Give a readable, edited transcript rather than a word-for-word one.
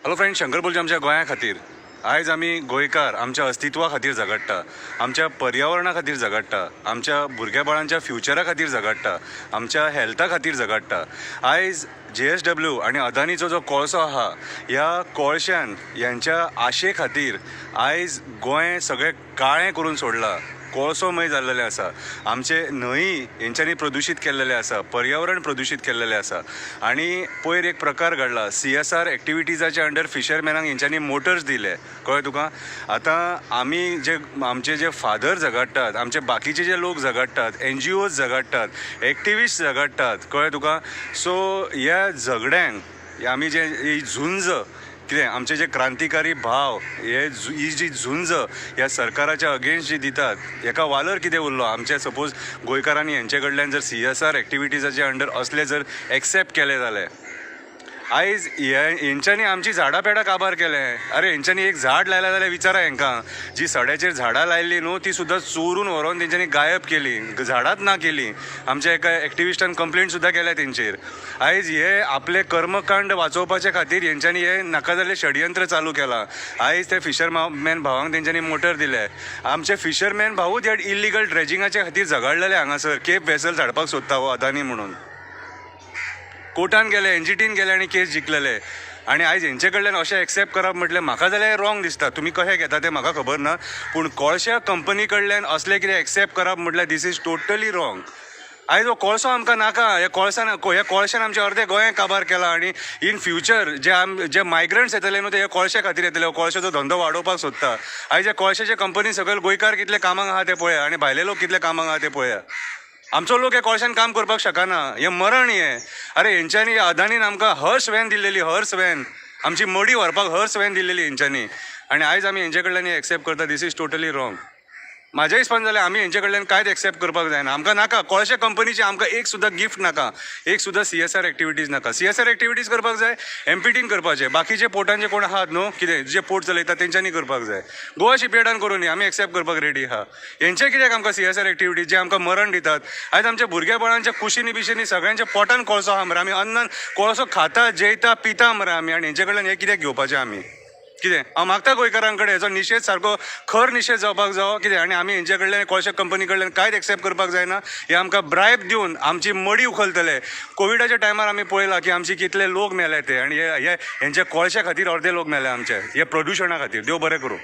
Hello friend, Shankar बोलचे आमच्या गोंया खातीर. आयज आमी गोंयकार आमच्या अस्तित्वा खातीर झगडटा, आमच्या पर्यावरणा खातीर झगडटा, आमच्या भुरग्या बाळांच्या फ्युचरा खातीर झगडटा, आमच्या हेल्था खातीर झगडटा. आयज JSW आणि अदानीचो जो कोळसो आहा, ह्या कोळशान ह्यांच्या आशे खातीर आयज गोंय सगळें काळें करून सोडलां. कोळसोमय जाल्लेले आसा, आमचे न्हंय हेंच्यांनी प्रदूशीत केल्लेले आसा, पर्यावरण प्रदूशीत केल्लेले आसा. आणि पयर एक प्रकार घडला, CSR एक्टिविटीजाच्या अंडर फिशरमॅनांक हेंच्यांनी मोटर्स दिले. कळ्ळें तुका? आतां आमी जे आमचे जे फादर झगडटात, आमचे बाकीचे जे लोक झगडटात, NGOs झगडटात, एक्टिविस्ट झगडटात. कळ्ळें तुका? सो ह्या झगड्यांक आमी जे ही झुंज कितें आमचे जे क्रांतिकारी भाव ही जी झुंज ह्या सरकाराच्या अगेन्स्ट जी दितात, हेका वालर कितें उरलो? आमचे सपोज गोंयकारांनी हेंचे कडल्यान जर CSR एक्टिविटीजाचे अंडर असले जर एक्सेप्ट केले जाले, आयज हेंच्यांनी आमची झाडां पेडां काबार केले. अरे हेंच्यांनी एक झाड लायला जाल्यार विचारा हेंकां. जी सड्याचेर झाडां लायिल्ली न्हू, ती सुद्दां चोरून व्हरोन तेंच्यांनी गायब केली, झाडांच ना केली. आमच्या एका एक्टिविस्टान कंप्लेंट सुद्दां केल्या तेंचेर. आयज हे आपले कर्मकांड वाचोवपाचे खातीर हेंच्यांनी हे नाका जाल्ले षडयंत्र चालू केलां. आयज ते फिशरमॅन भावांक तेंच्यांनी मोटर दिले. आमचे फिशरमॅन भावूच ह्या इल्लिगल ड्रेजिंगाच्या खातीर झगडलेले हांगासर. केप वेसल झाडपाक सोदता हो अदानी म्हणून. कोर्टान गेले, NGTन गेले आनी केस जिखलेले. आनी आयज हेंचे कडल्यान अशें एक्सेप्ट करप म्हटल्यार म्हाका जाल्यार हें रॉंग दिसता. तुमी कशें घेता तें म्हाका खबर ना, पूण कोळशा कंपनी कडल्यान असलें कितें एक्सेप्ट करप म्हटल्यार दीस इज टोटली रॉंग. आयज हो कोळसो आमकां नाका. ह्या कोळशान आमचे अर्दे गोंय काबार केला. आनी इन फ्युचर जे मायग्रंट्स येतले न्हू, ते ह्या कोळशा खातीर येतले. हो कोळशाचो धंदो वाडोवपाक सोदता. आयज ह्या कोळशाच्या कंपनी सकयल गोंयकार कितले कामाक आहा ते पळया, आनी भायले लोक कितले कामाक आहा ते पळया. आमचो लोक हे कोळशान काम करपाक शकना. हे मरण हे. अरे हेंच्यांनी अदानीन आमकां हर्स व्हॅन दिल्लेली, हर्स व्हॅन, आमची मडी व्हरपाक हर्स व्हॅन दिल्लेली हेंच्यांनी. आनी आयज आमी हेंचे कडल्यान एक्सेप्ट करता. This is totally wrong. म्हाज्या हिसपान जाल्यार आमी हेंचे कडल्यान कांयच एक्सेप्ट करपाक जायना. आमकां नाका कोळशा कंपनीची, आमकां एक सुद्दां गिफ्ट नाका, एक सुद्दां CSR एक्टिविटीज नाका. CSR एक्टिविटीज करपाक जाय MPTन करपाचे. बाकीचे पोर्टांचे कोण आहात न्हू, कितें जे पोर्ट चलयता तेंच्यांनी करपाक जाय. गोवा शिपयार्डान करून आमी एक्सेप्ट करपाक रेडी आहा. हेंचे कित्याक आमकां CSR एक्टिविटीज जे आमकां मरण दितात? आयज आमच्या भुरग्या बाळांच्या कुशीनी बिशीनी सगळ्यांच्या पोटान कोळसो आहा मरे. आमी अन्नान कोळसो खाता, जेयता, पिता मरे आमी. आनी हेंचे कडल्यान हे कित्याक घेवपाचें आमी? कितें हांव मागता गोंयकारां कडेन हेचो निशेध सारको खर निशेध जावपाक जावो. कितें आनी आमी हेंचे कडल्यान कोळशा कंपनी कडल्यान कांयच एक्सेप्ट करपाक जायना. हे आमकां ब्रायब दिवन आमची मडी उखलतले. कोविडाच्या टायमार आमी पळयलां की आमचे कितले लोक मेले ते. आनी हे हेंचे कोळशा खातीर अर्दे लोक मेले आमचे, हे प्रदुशणा खातीर. देव बरें करूं.